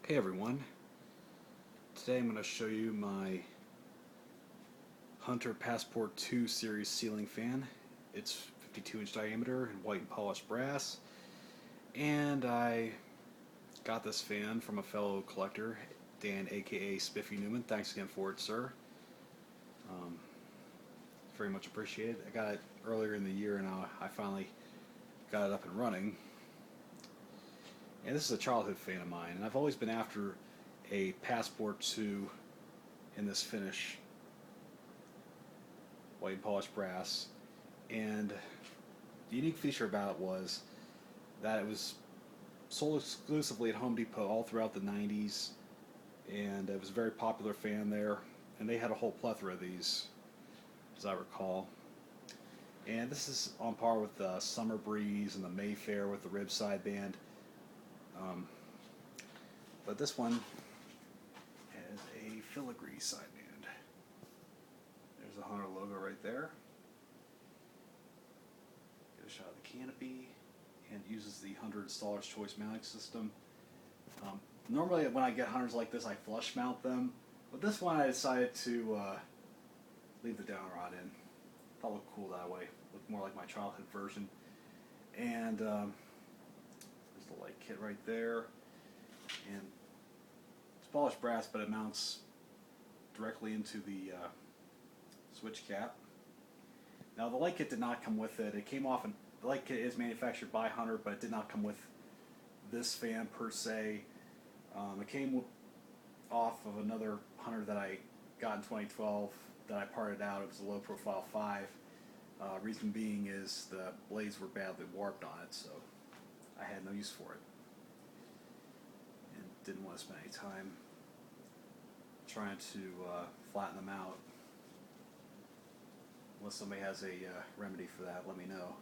Hey everyone, today I'm going to show you my Hunter Passport 2 series ceiling fan. It's 52-inch diameter and white and polished brass, and I got this fan from a fellow collector, Dan aka Spiffy Neuman. Thanks again for it, sir. Um, Very much appreciated. I got it earlier in the year and I finally got it up and running. And this is a childhood fan of mine, and I've always been after a Passport 2 in this finish, white and polished brass. And the unique feature about it was that it was sold exclusively at Home Depot all throughout the 90s, and it was a very popular fan there, and they had a whole plethora of these, as I recall. And this is on par with the Summer Breeze and the Mayfair with the rib sideband. But this one has a filigree sideband. There's the Hunter logo right there. Get a shot of the canopy, and it uses the Hunter Installer's Choice mounting system. Normally when I get Hunters like this I flush mount them, but this one I decided to leave the down rod in. Thought it looked cool that way, looked more like my childhood version. And there's the light kit right there, and it's polished brass, but it mounts directly into the switch cap. Now the light kit did not come with it. It came off, and the light kit is manufactured by Hunter, but it did not come with this fan per se. It came off of another Hunter that I got in 2012 that I parted out. It was a low profile 5. Reason being is the blades were badly warped on it, so I had no use for it, and didn't want to spend any time trying to flatten them out. Unless somebody has a remedy for that, let me know.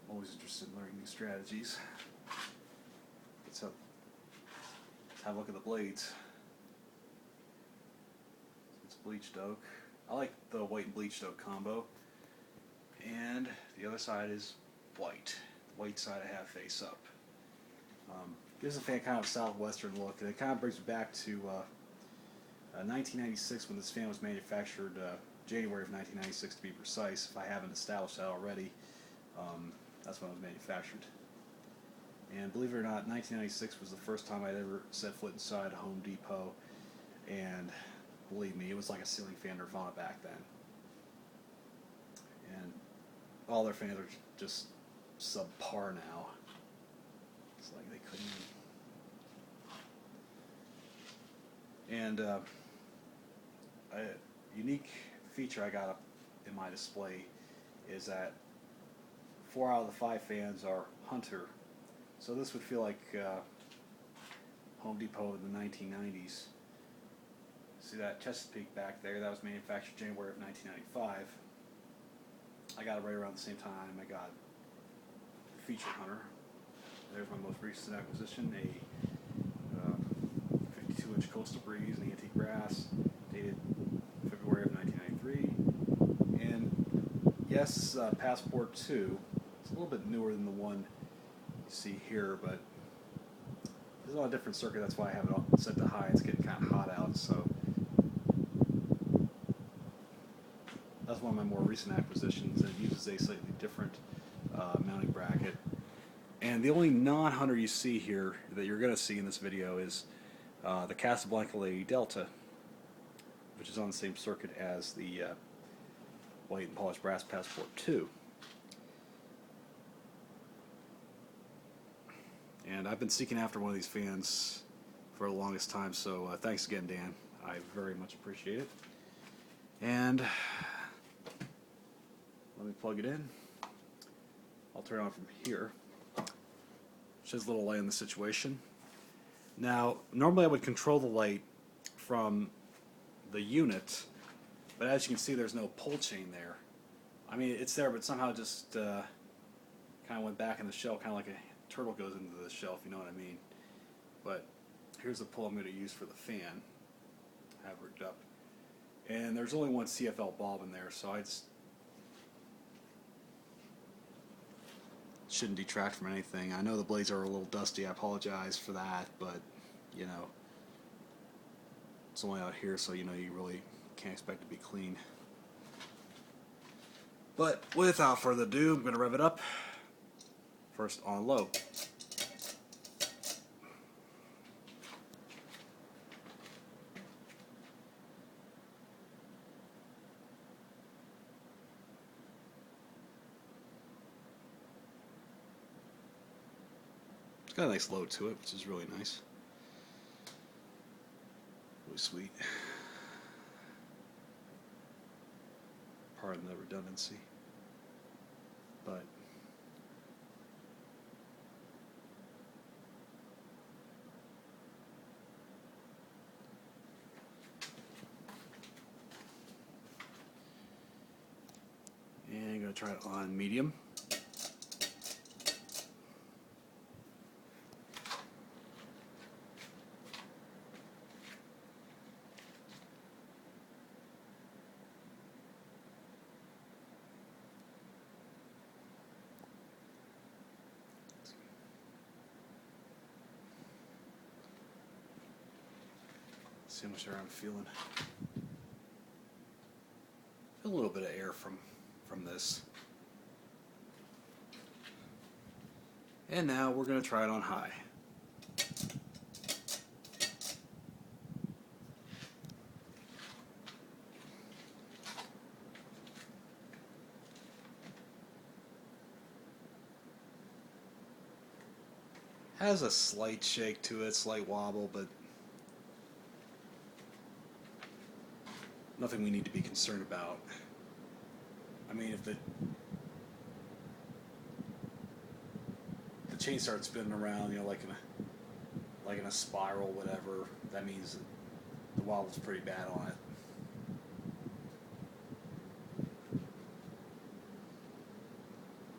I'm always interested in learning new strategies. Let's have a look at the blades. It's bleached oak. I like the white and bleached oak combo. And the other side is white. The white side I have face up. Gives the fan kind of a southwestern look, and it kind of brings me back to 1996 when this fan was manufactured, January of 1996 to be precise, if I haven't established that already. That's when it was manufactured. And believe it or not, 1996 was the first time I'd ever set foot inside Home Depot, and believe me, it was like a ceiling fan nirvana back then. And all their fans are just subpar now. It's like they couldn't even. And a unique feature I got up in my display is that 4 out of the 5 fans are Hunter. So this would feel like Home Depot in the 1990s. See that Chesapeake back there? That was manufactured January of 1995. I got it right around the same time I got Feature Hunter. There's my most recent acquisition, a 52-inch Coastal Breeze in antique brass, dated February of 1993. And yes, Passport 2. It's a little bit newer than the one you see here, but this is on a different circuit. That's why I have it set to high. It's getting kind of hot out, so that's one of my more recent acquisitions, and it uses a slightly different mounting bracket. And the only non-Hunter you see here that you're going to see in this video is the Casablanca Lady Delta, which is on the same circuit as the white and polished brass Passport 2. And I've been seeking after one of these fans for the longest time, so thanks again, Dan. I very much appreciate it. And let me plug it in. I'll turn it on from here. Sheds a little light on the situation. Now, normally I would control the light from the unit, but as you can see, there's no pull chain there. I mean, it's there, but somehow just kind of went back in the shell, kind of like a turtle goes into the shell, if you know what I mean. But here's the pull I'm going to use for the fan. I have rigged up. And there's only one CFL bulb in there, so I just shouldn't detract from anything. I know the blades are a little dusty, I apologize for that, but you know, it's only out here, so you know you really can't expect it to be clean. But without further ado, I'm going to rev it up. First on low. It's got a nice load to it, which is really nice. Really sweet. Pardon the redundancy. But and I'm going to try it on medium. See how much air I'm feeling. Feel a little bit of air from this. And now we're going to try it on high. Has a slight shake to it, slight wobble, but nothing we need to be concerned about. I mean, if the chain starts spinning around, you know, like in a spiral, whatever, that means that the wobble's pretty bad on it.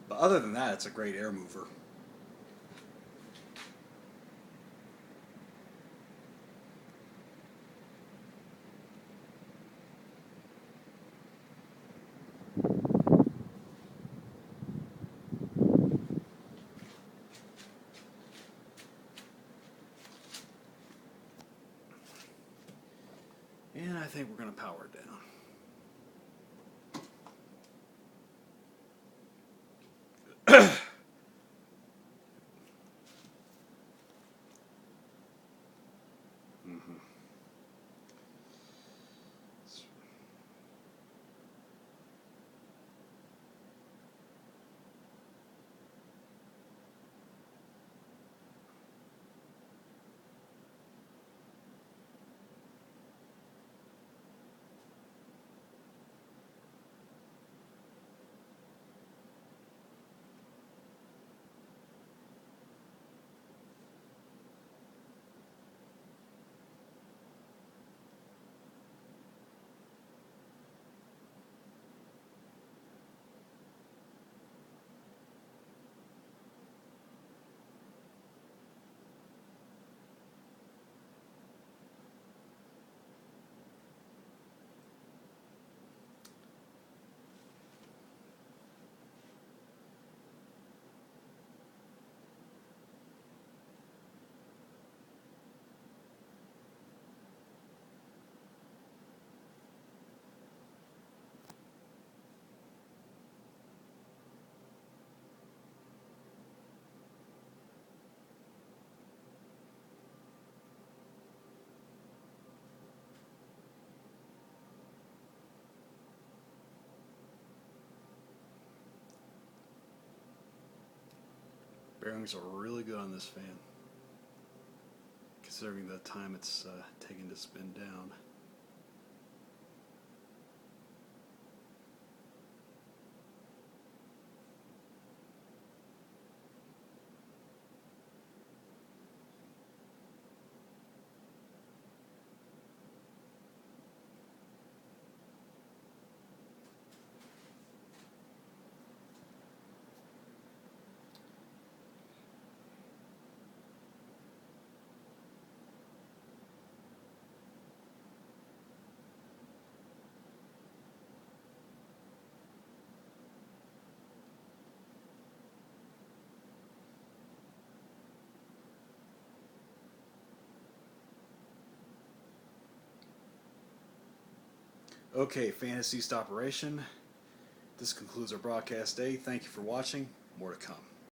But other than that, it's a great air mover. And I think we're going to power it down. Bearings are really good on this fan, considering the time it's taken to spin down. Okay, fan ceased operation. This concludes our broadcast day. Thank you for watching. More to come.